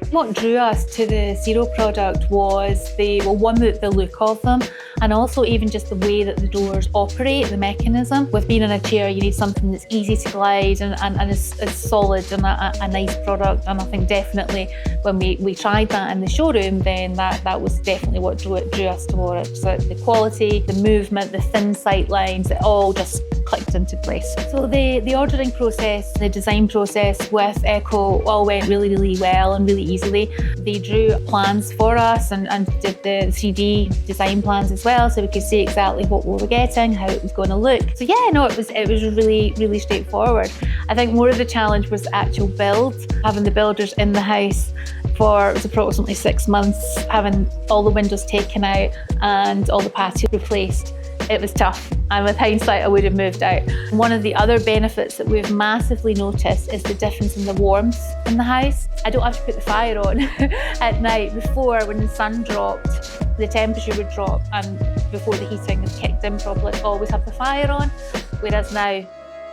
What drew us to the Zero product was the look of them, and also even just the way that the doors operate, the mechanism. With being in a chair, you need something that's easy to glide and is solid and a nice product. And I think definitely when we tried that in the showroom, then that was definitely what drew us towards it. So the quality, the movement, the thin sight lines, it all just clicked into place. So the ordering process, the design process with EKCO all went really, really well and really easily. They drew plans for us and did the 3D design plans as well, so we could see exactly what we were getting, how it was going to look. So yeah, no, it was really, really straightforward. I think more of the challenge was the actual build, having the builders in the house for, it was approximately 6 months, having all the windows taken out and all the patio replaced. It was tough, and with hindsight I would have moved out. One of the other benefits that we've massively noticed is the difference in the warmth in the house. I don't have to put the fire on at night. Before, when the sun dropped, the temperature would drop, and before the heating had kicked in properly, I'd always have the fire on, whereas now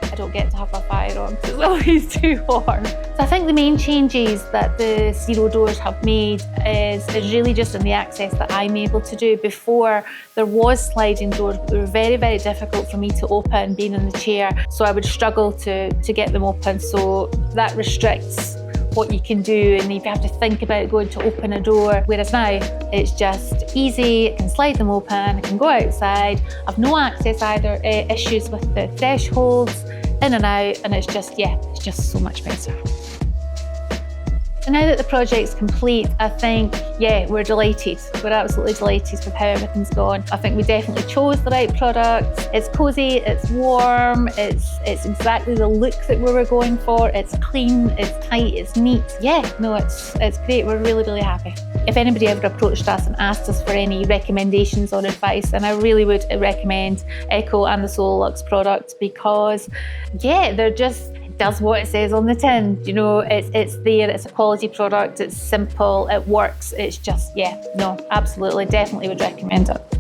I don't get to have my fire on because it's always too warm. So I think the main changes that the Zero doors have made is really just in the access that I'm able to do. Before, there was sliding doors, but they were very, very difficult for me to open being in the chair. So I would struggle to get them open. So that restricts what you can do, and you have to think about going to open a door. Whereas now, it's just easy, I can slide them open, I can go outside, I've no access either issues with the thresholds, in and out, and it's just so much better. So now that the project's complete, I think, yeah, we're delighted. We're absolutely delighted with how everything's gone. I think we definitely chose the right product. It's cosy, it's warm, it's exactly the look that we were going for. It's clean, it's tight, it's neat. Yeah, no, it's great. We're really, really happy. If anybody ever approached us and asked us for any recommendations or advice, then I really would recommend EKCO and the Solarlux product, because, yeah, they're just, does what it says on the tin. You know, it's there, it's a quality product, it's simple, it works, it's just, yeah, no, absolutely, definitely would recommend it.